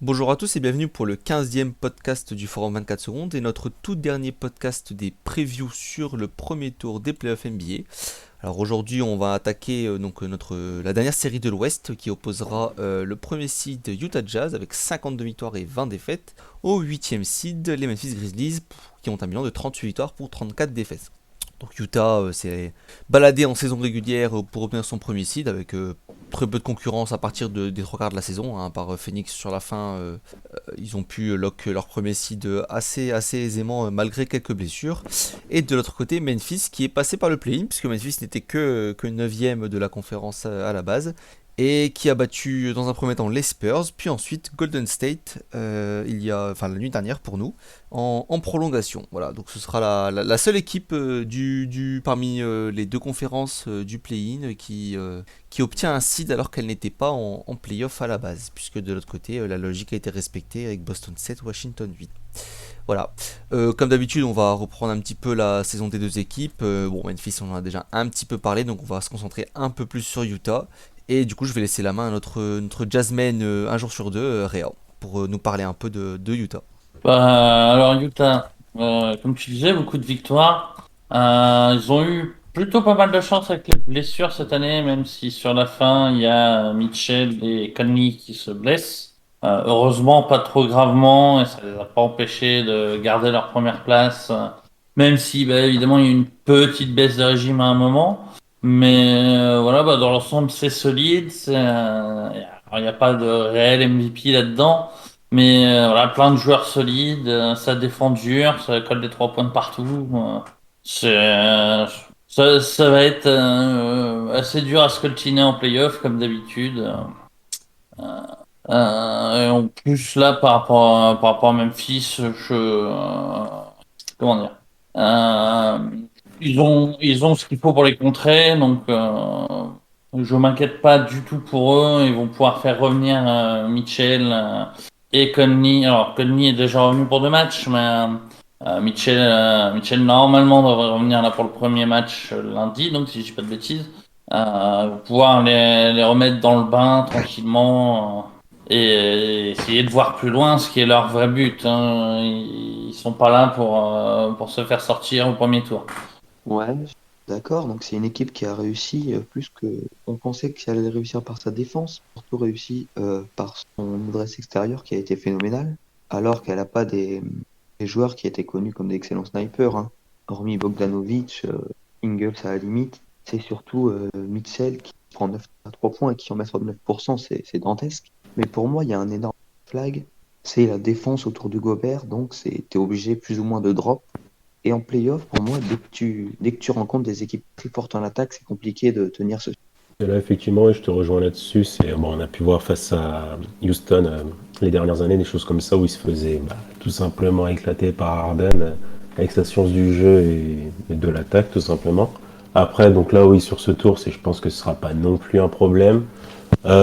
Bonjour à tous et bienvenue pour le 15e podcast du Forum 24 secondes et notre tout dernier podcast des previews sur le premier tour des playoffs NBA. Alors aujourd'hui on va attaquer la dernière série de l'Ouest qui opposera le premier seed Utah Jazz avec 52 victoires et 20 défaites au 8e seed les Memphis Grizzlies qui ont un bilan de 38 victoires pour 34 défaites. Donc Utah s'est baladé en saison régulière pour obtenir son premier seed avec très peu de concurrence à partir des trois quarts de la saison, hein, par Phoenix sur la fin. Ils ont pu lock leur premier seed assez aisément malgré quelques blessures. Et de l'autre côté, Memphis qui est passé par le play-in puisque Memphis n'était que 9ème de la conférence à la base et qui a battu dans un premier temps les Spurs, puis ensuite Golden State la nuit dernière pour nous en prolongation. Voilà, donc ce sera la seule équipe parmi les deux conférences du play-in qui obtient un seed alors qu'elle n'était pas en play-off à la base, puisque de l'autre côté la logique a été respectée avec Boston 7, Washington 8. Voilà. Comme d'habitude, on va reprendre un petit peu la saison des deux équipes. Memphis, on en a déjà un petit peu parlé, donc on va se concentrer un peu plus sur Utah. Et du coup, je vais laisser la main à notre jazzman un jour sur deux, Réa, pour nous parler un peu de Utah. Alors Utah, comme tu disais, beaucoup de victoires. Ils ont eu plutôt pas mal de chance avec les blessures cette année, même si sur la fin il y a Mitchell et Conley qui se blessent. Heureusement, pas trop gravement, et ça les a pas empêchés de garder leur première place, même si évidemment il y a eu une petite baisse de régime à un moment. Mais voilà, dans l'ensemble c'est solide. Il n'y a pas de réel MVP là-dedans. Mais voilà, plein de joueurs solides, ça défend dur, ça colle des 3 points de partout. C'est, euh, ça va être assez dur à scoltiner en playoff, comme d'habitude. Et en plus, là, par rapport à Memphis, comment dire, euh, ils ont ce qu'il faut pour les contrer, donc je m'inquiète pas du tout pour eux. Ils vont pouvoir faire revenir Mitchell et Conley. Alors, Conley est déjà revenu pour 2 matchs, mais Mitchell normalement devrait revenir là pour le premier match lundi, donc si je dis pas de bêtises. Pouvoir les remettre dans le bain tranquillement et essayer de voir plus loin ce qui est leur vrai but, hein. Ils sont pas là pour se faire sortir au premier tour. Ouais, je suis d'accord. Donc c'est une équipe qui a réussi plus que on pensait qu'elle allait réussir par sa défense, surtout réussi par son adresse extérieure qui a été phénoménale, alors qu'elle n'a pas des joueurs qui étaient connus comme d'excellents snipers, hein. Hormis Bogdanovic, Ingles à la limite, c'est surtout Mitchell qui prend 9 à 3 points et qui en met 39%, c'est dantesque. Mais pour moi, il y a un énorme flag, c'est la défense autour du Gobert, donc t'es obligé plus ou moins de drop. Et en playoff, pour moi, dès que tu rencontres des équipes très fortes en attaque, c'est compliqué de tenir ce. Et là, effectivement, et je te rejoins là-dessus. On a pu voir face à Houston les dernières années des choses comme ça où il se faisait tout simplement éclater par Harden avec sa science du jeu et de l'attaque, tout simplement. Après, donc là, oui, sur ce tour, je pense que ce sera pas non plus un problème.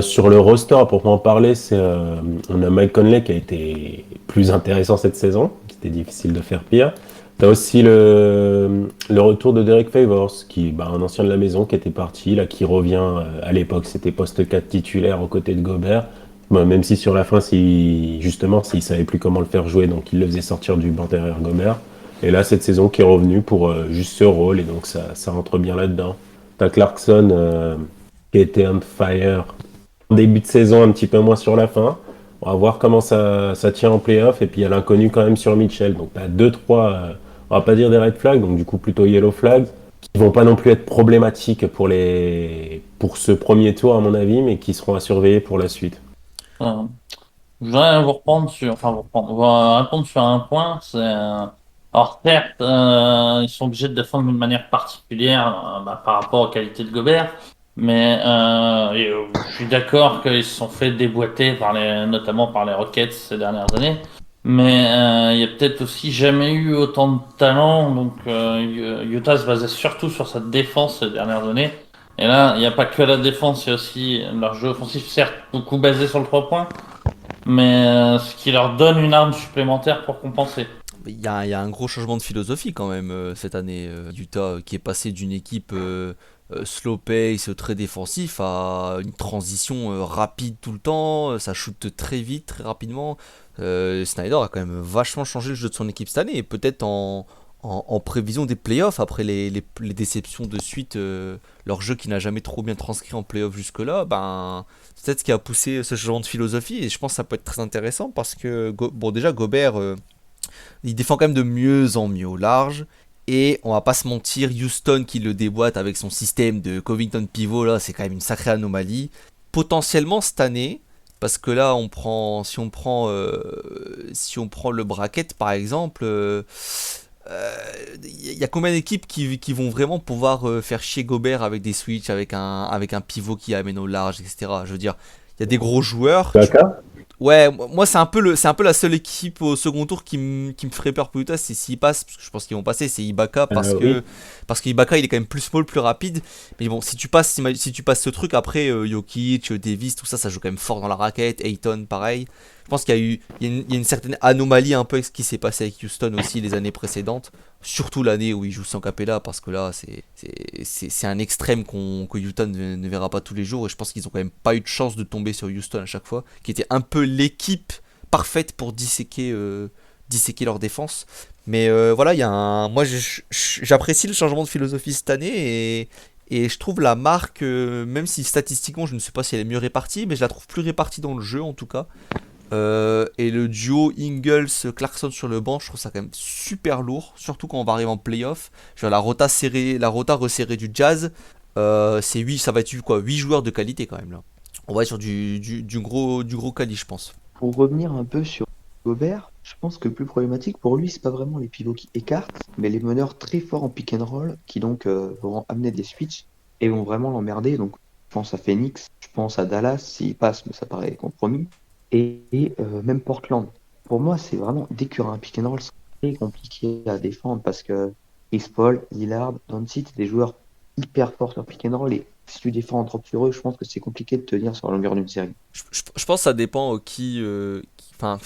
Sur le roster, à proprement parler, on a Mike Conley qui a été plus intéressant cette saison. C'était difficile de faire pire. T'as aussi le retour de Derek Favors, qui un ancien de la maison qui était parti, là, qui revient. À l'époque, c'était poste 4 titulaire aux côtés de Gobert. Même si sur la fin, justement, s'il savait plus comment le faire jouer, donc il le faisait sortir du banc derrière Gobert. Et là, cette saison qui est revenu pour juste ce rôle, et donc ça rentre bien là-dedans. T'as Clarkson qui était on fire en début de saison, un petit peu moins sur la fin. On va voir comment ça tient en playoff. Et puis il y a l'inconnu quand même sur Mitchell. Donc t'as 2-3, on va pas dire des red flags, donc du coup plutôt yellow flags, qui vont pas non plus être problématiques pour ce premier tour à mon avis, mais qui seront à surveiller pour la suite. Euh, je voudrais vous répondre sur un point. Alors certes, ils sont obligés de défendre d'une manière particulière par rapport aux qualités de Gobert, mais je suis d'accord qu'ils se sont fait déboîter notamment par les Rockets ces dernières années. Mais il y a peut-être aussi jamais eu autant de talent, donc Utah se basait surtout sur sa défense ces dernières années. Et là, il n'y a pas que la défense, il y a aussi leur jeu offensif, certes beaucoup basé sur le 3 points, mais ce qui leur donne une arme supplémentaire pour compenser. il y a un gros changement de philosophie quand même cette année. Utah qui est passé d'une équipe slow pace, très défensif, à une transition rapide tout le temps. Ça shoot très vite, très rapidement. Snyder a quand même vachement changé le jeu de son équipe cette année, et peut-être en prévision des playoffs, après les déceptions de suite, leur jeu qui n'a jamais trop bien transcrit en playoffs jusque-là, ben, c'est peut-être ce qui a poussé ce genre de philosophie, et je pense que ça peut être très intéressant parce que, bon, déjà, Gobert, il défend quand même de mieux en mieux au large. Et on va pas se mentir, Houston qui le déboîte avec son système de Covington pivot, là, c'est quand même une sacrée anomalie. Potentiellement cette année, parce que là, si on prend le bracket par exemple, y a combien d'équipes qui vont vraiment pouvoir faire chier Gobert avec des switches, avec un pivot qui amène au large, etc. Je veux dire, il y a des gros joueurs. D'accord. Ouais, moi c'est un peu la seule équipe au second tour qui me ferait peur pour Utah, c'est s'ils passent, parce que je pense qu'ils vont passer, c'est Ibaka Oui. parce que Ibaka il est quand même plus small, plus rapide. Mais bon, si tu passes ce truc après, Jokic, Davis, tout ça, ça joue quand même fort dans la raquette. Ayton, pareil. Je pense qu'il y a une certaine anomalie un peu avec ce qui s'est passé avec Houston aussi les années précédentes. Surtout l'année où il joue sans Capella, parce que là, c'est un extrême que Utah ne verra pas tous les jours. Et je pense qu'ils ont quand même pas eu de chance de tomber sur Houston à chaque fois, qui était un peu l'équipe parfaite pour disséquer leur défense. Mais voilà, moi j'apprécie le changement de philosophie cette année, et je trouve la marque, même si statistiquement je ne sais pas si elle est mieux répartie, mais je la trouve plus répartie dans le jeu en tout cas. Et le duo Ingles-Clarkson sur le banc, je trouve ça quand même super lourd, surtout quand on va arriver en playoff. Genre la rota resserrée du Jazz, ça va être quoi, 8 joueurs de qualité quand même là. On va être sur du gros quali, je pense. Pour revenir un peu sur Gobert, je pense que le plus problématique pour lui, c'est pas vraiment les pivots qui écartent, mais les meneurs très forts en pick and roll qui donc vont amener des switches et vont vraiment l'emmerder. Donc je pense à Phoenix, je pense à Dallas s'il passe, mais ça paraît compromis, et même Portland. Pour moi, c'est vraiment dès qu'il y aura un pick and roll, c'est très compliqué à défendre parce que Chris Paul, Lillard, Doncic, c'est des joueurs hyper forts sur pick and roll, et si tu défends en trop sur eux, je pense que c'est compliqué de tenir sur la longueur d'une série. Je pense que ça dépend enfin,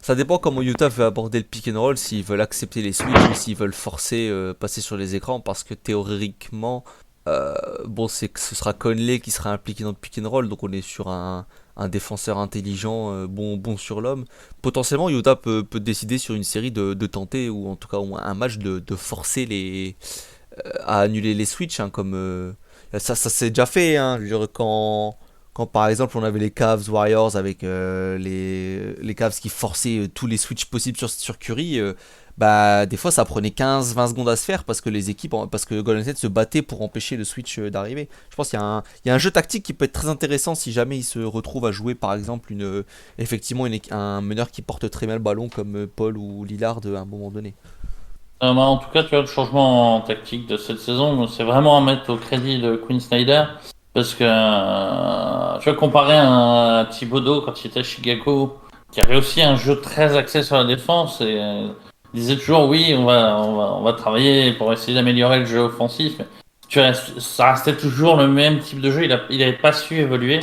ça dépend comment Utah veut aborder le pick and roll, s'ils veulent accepter les switches ou s'ils veulent forcer passer sur les écrans, parce que théoriquement, bon, c'est que ce sera Conley qui sera impliqué dans le pick and roll, donc on est sur un défenseur intelligent, bon sur l'homme. Potentiellement, Utah peut décider sur une série de tenter, ou en tout cas un match de forcer à annuler les switches, hein, comme ça s'est déjà fait, hein. Je veux dire, quand par exemple on avait les Cavs Warriors avec les Cavs qui forçaient tous les switches possibles sur Curry, bah des fois ça prenait 15-20 secondes à se faire parce que Golden State se battait pour empêcher le switch d'arriver. Je pense qu'il y a un jeu tactique qui peut être très intéressant si jamais il se retrouve à jouer par exemple effectivement un meneur qui porte très bien le ballon comme Paul ou Lillard à un moment donné. En tout cas, tu vois, le changement en tactique de cette saison, c'est vraiment à mettre au crédit de Quinn Snyder. Parce que, tu vois, comparé à Thibodeau quand il était à Chicago, qui avait aussi un jeu très axé sur la défense, et il disait toujours, oui, on va travailler pour essayer d'améliorer le jeu offensif. Mais tu vois, ça restait toujours le même type de jeu, il avait pas su évoluer.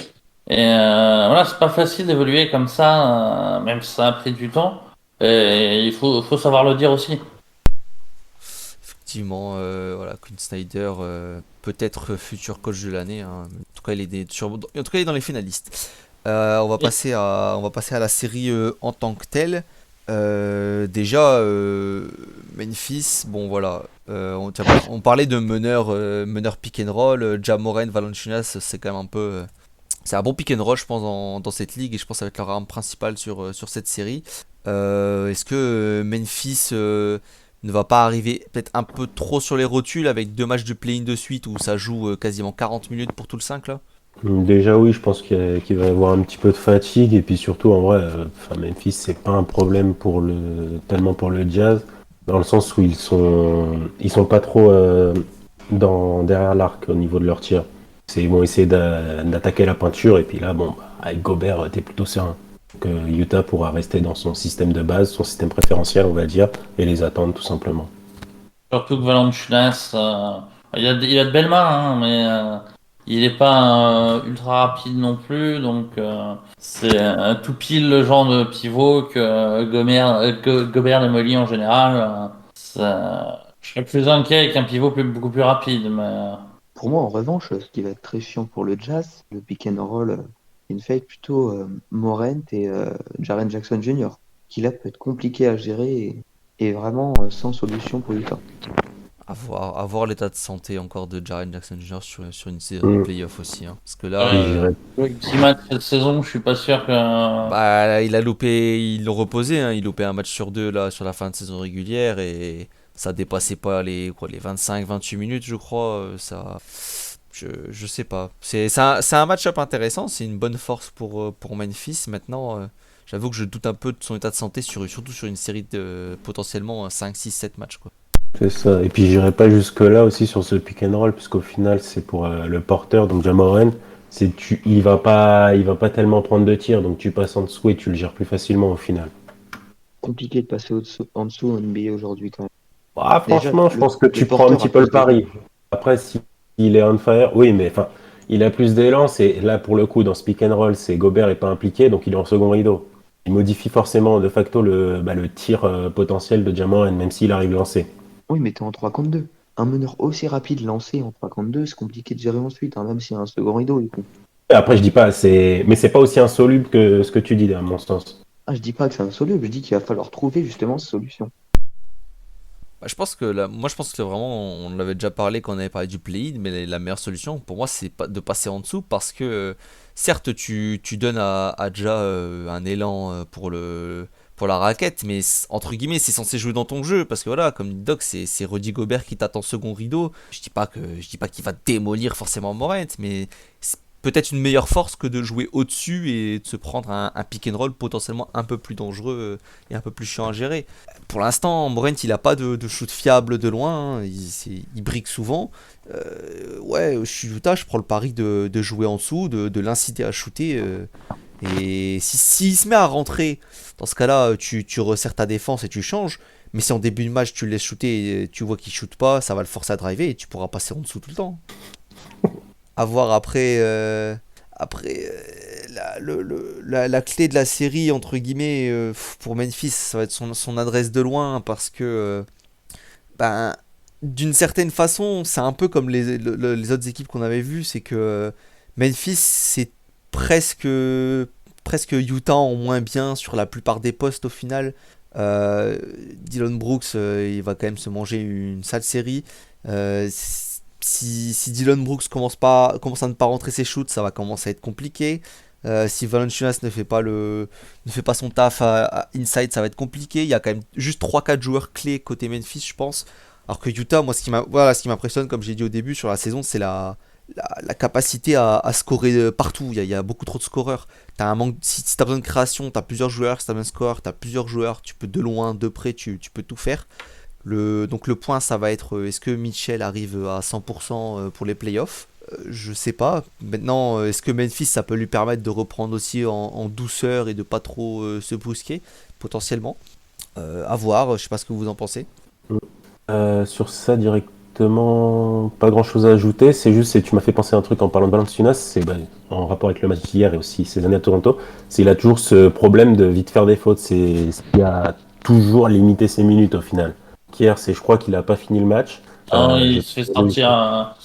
Et voilà, c'est pas facile d'évoluer comme ça, même si ça a pris du temps. Et il faut savoir le dire aussi. Effectivement, voilà, Quinn Snyder, peut-être futur coach de l'année, hein. En tout cas, il est dans les finalistes. On va passer à la série en tant que telle. Déjà, Memphis, bon voilà, on parlait de meneur pick and roll, Ja Morant, Valanciunas, c'est quand même un peu, c'est un bon pick and roll, je pense, dans cette ligue, et je pense que ça va être leur arme principale sur cette série. Est-ce que Memphis ne va pas arriver peut-être un peu trop sur les rotules avec 2 matchs de play-in de suite où ça joue quasiment 40 minutes pour tout le 5 là? Déjà, oui, je pense qu'il va y avoir un petit peu de fatigue. Et puis surtout, en vrai, Memphis, c'est pas un problème tellement pour le Jazz, dans le sens où ils sont pas trop derrière l'arc au niveau de leur tir. Ils vont essayer d'attaquer la peinture. Et puis là, bon, bah, avec Gobert, t'es plutôt serein. Donc, Utah pourra rester dans son système de base, son système préférentiel, on va dire, et les attendre tout simplement. Surtout que Valanciunas, il a de belles mains, hein, mais il est pas ultra rapide non plus, donc c'est tout pile le genre de pivot que Gobert et Molly en général. Je serais plus inquiet avec un pivot beaucoup plus rapide, mais Pour moi, en revanche, ce qui va être très chiant pour le Jazz, le pick and roll, une fake plutôt Morant et Jaren Jackson Jr., qui là peut être compliqué à gérer et vraiment sans solution pour Utah. À voir l'état de santé encore de Jaren Jackson Jr. sur une série de Mm. playoffs aussi, hein. Parce que là, Puis j'irais avec 10 matchs cette saison, je suis pas sûr que. bah, il a loupé, ils l'ont reposé, hein. Il loupé un match sur deux là sur la fin de saison régulière et ça dépassait pas les 25-28 minutes, je crois. Je sais pas. C'est un match-up intéressant, c'est une bonne force pour Memphis. Maintenant, j'avoue que je doute un peu de son état de santé, surtout sur une série de potentiellement 5, 6, 7 matchs, quoi. C'est ça. Et puis j'irai pas jusque-là aussi sur ce pick and roll, puisqu'au final, c'est pour le porteur, donc Jamoran. Il va pas tellement prendre de tirs, donc tu passes en dessous et tu le gères plus facilement au final. Compliqué de passer en dessous en NBA aujourd'hui quand même. Ah, Déjà, franchement, je pense que le tu prends un porteur petit a peu le plus d'élan. pari. Après, si il est on fire, oui, mais enfin, il a plus d'élan. C'est là pour le coup dans ce pick and roll, c'est Gobert est pas impliqué, donc il est en second rideau. Il modifie forcément de facto le tir potentiel de Jamoran, même s'il arrive lancé. Oui, mais t'es en 3 contre 2. Un meneur aussi rapide lancé en 3 contre 2, c'est compliqué de gérer ensuite, hein, même s'il y a un second rideau du coup. Et après, je dis pas, mais c'est pas aussi insoluble que ce que tu dis, à mon sens. Ah, je dis pas que c'est insoluble, je dis qu'il va falloir trouver justement ces solutions. Bah, je pense que moi je pense que vraiment on l'avait déjà parlé quand on avait parlé du play-in, mais la meilleure solution pour moi c'est pas de passer en dessous parce que certes tu donnes à Ja un élan pour la raquette, mais entre guillemets c'est censé jouer dans ton jeu parce que voilà comme dit Doc c'est Rudy Gobert qui t'attend second rideau. Je dis pas qu'il va démolir forcément Morant, mais c'est peut-être une meilleure force que de jouer au-dessus et de se prendre un pick and roll potentiellement un peu plus dangereux et un peu plus chiant à gérer. Pour l'instant, Morant, il a pas de shoot fiable de loin, hein. Il brique souvent. Ouais, je suis Utah, je prends le pari de jouer en dessous, de l'inciter à shooter. Et s'il se met à rentrer, dans ce cas-là, tu resserres ta défense et tu changes. Mais si en début de match, tu le laisses shooter et tu vois qu'il shoot pas, ça va le forcer à driver et tu pourras passer en dessous tout le temps. À voir après. La clé de la série, entre guillemets, pour Memphis, ça va être son adresse de loin parce que, ben, d'une certaine façon, c'est un peu comme les autres équipes qu'on avait vues, c'est que Memphis, c'est presque, presque Utah en moins bien sur la plupart des postes au final. Dylan Brooks, il va quand même se manger une sale série. Si Dylan Brooks commence à ne pas rentrer ses shoots, ça va commencer à être compliqué. Si Valanciunas ne fait pas son taf à inside, ça va être compliqué. Il y a quand même juste 3-4 joueurs clés côté Memphis, je pense. Alors que Utah, moi, ce qui m'impressionne, comme j'ai dit au début sur la saison, c'est la capacité à scorer partout. Il y a beaucoup trop de scoreurs. Si tu as besoin de création, tu as plusieurs joueurs. Si tu as besoin de score, tu as plusieurs joueurs. Tu peux de loin, de près, tu peux tout faire. Donc le point, ça va être est-ce que Mitchell arrive à 100% pour les playoffs. Je sais pas. Maintenant, est-ce que Memphis, ça peut lui permettre de reprendre aussi en douceur et de pas trop se brusquer, potentiellement. À voir, je sais pas ce que vous en pensez. Sur ça directement, pas grand chose à ajouter. C'est juste, tu m'as fait penser à un truc en parlant de Valanciunas, c'est en rapport avec le match d'hier et aussi ses années à Toronto. Il a toujours ce problème de vite faire des fautes. Il a toujours limité ses minutes au final. Hier, je crois qu'il a pas fini le match. Alors, Je- il se fait sortir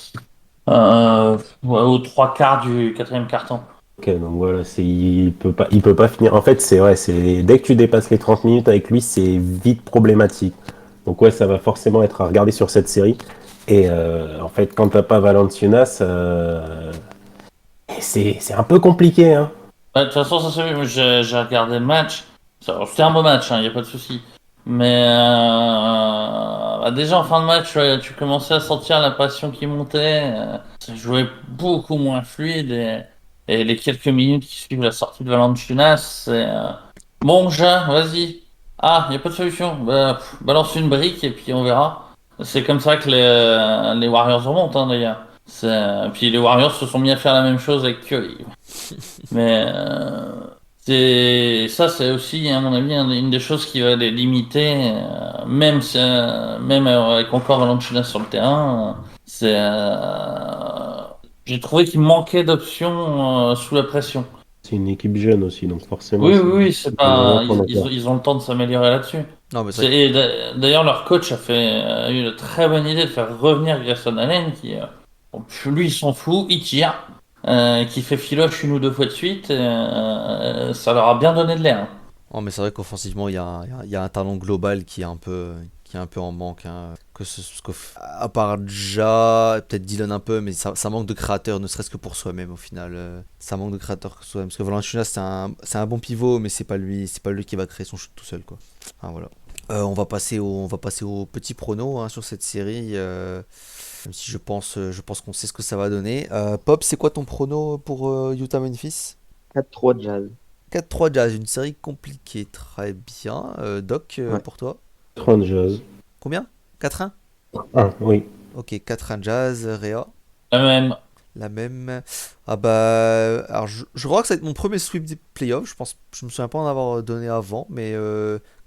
ouais, aux trois quarts du quatrième carton. Ok, donc voilà, il peut pas finir. En fait, c'est vrai, dès que tu dépasses les 30 minutes avec lui, c'est vite problématique. Donc ouais, ça va forcément être à regarder sur cette série. Et en fait, quand t'as pas Valanciunas, c'est un peu compliqué, hein. Ouais, de toute façon, ça s'est vu. J'ai regardé le match. C'était un beau match, il n'y a pas de souci. Mais déjà en fin de match, tu commençais à sentir la passion qui montait. Ça jouait beaucoup moins fluide. Et les quelques minutes qui suivent la sortie de Valanciunas, c'est bon, vas-y. Ah, il n'y a pas de solution. Balance une brique et puis on verra. C'est comme ça que les Warriors remontent, hein, d'ailleurs. Puis les Warriors se sont mis à faire la même chose avec Curry. Mais c'est aussi, à mon avis, une des choses qui va les limiter, même avec encore Valanciunas sur le terrain. J'ai trouvé qu'il manquait d'options sous la pression. C'est une équipe jeune aussi, donc forcément. Oui, c'est pas. vraiment Ils ont le temps de s'améliorer là-dessus. Non, mais c'est vrai Et d'ailleurs, leur coach a eu la très bonne idée de faire revenir Grayson Allen, bon, lui, il s'en fout, il tire, qui fait filoche une ou deux fois de suite. Ça leur a bien donné de l'air. Non, mais c'est vrai qu'offensivement, il y a un talent global qui est un peu en manque, hein. À part Ja, peut-être Dylan un peu, mais ça manque de créateurs, ne serait-ce que pour soi-même au final. Ça manque de créateurs que soi-même. Parce que Valanciunas, c'est un bon pivot, mais c'est pas lui qui va créer son shoot tout seul, quoi. Ah, voilà. On va passer au petit prono, hein, sur cette série. Même si je pense qu'on sait ce que ça va donner. Pop, c'est quoi ton prono pour Utah-Memphis? 4-3 Jazz. 4-3 Jazz, une série compliquée, très bien. Doc, Ouais. pour toi? 30 Jazz. Combien? 4-1? Ah, oui. Ok, 4-1 Jazz, Réa. La même. La même. Ah bah. Alors je crois que ça va être mon premier sweep des playoffs. Je me souviens pas en avoir donné avant, mais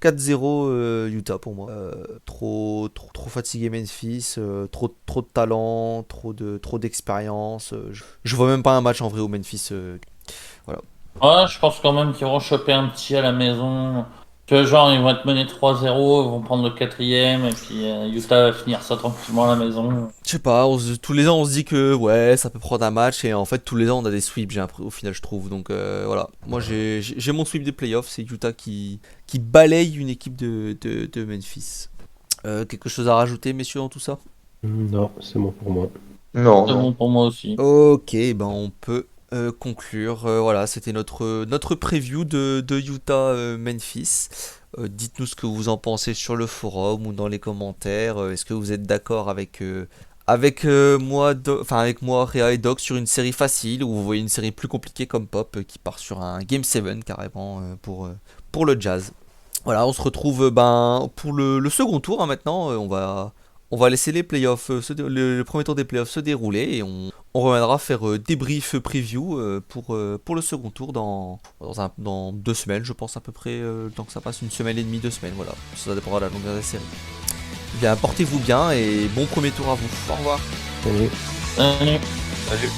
4-0 Utah pour moi. Trop fatigué Memphis, trop de talent, trop d'expérience. Je vois même pas un match en vrai au Memphis. Voilà. Ouais, je pense quand même qu'ils vont choper un petit à la maison. Que genre, ils vont être menés 3-0, ils vont prendre le quatrième, et puis Utah va finir ça tranquillement à la maison. Je sais pas, tous les ans on se dit que ouais, ça peut prendre un match et en fait tous les ans on a des sweeps, au final je trouve. Donc voilà, moi j'ai mon sweep des playoffs, c'est Utah qui balaye une équipe de Memphis. Quelque chose à rajouter messieurs dans tout ça? Non, c'est bon pour moi. Non, C'est non. bon pour moi aussi. Ok, ben on peut conclure. Voilà, c'était notre preview de Utah-Memphis. Dites-nous ce que vous en pensez sur le forum ou dans les commentaires. Est-ce que vous êtes d'accord avec moi, Réa et Doc, sur une série facile ou vous voyez une série plus compliquée comme Pop qui part sur un Game 7 carrément pour le Jazz. Voilà, on se retrouve pour le second tour, hein, maintenant. On va laisser les playoffs, le premier tour des playoffs se dérouler et on reviendra faire débrief preview pour le second tour dans 2 semaines, je pense à peu près, le temps que ça passe, une semaine et demie, 2 semaines, voilà. Ça dépendra de la longueur des séries. Bien, portez-vous bien et bon premier tour à vous. Au revoir. Salut. Salut. Salut.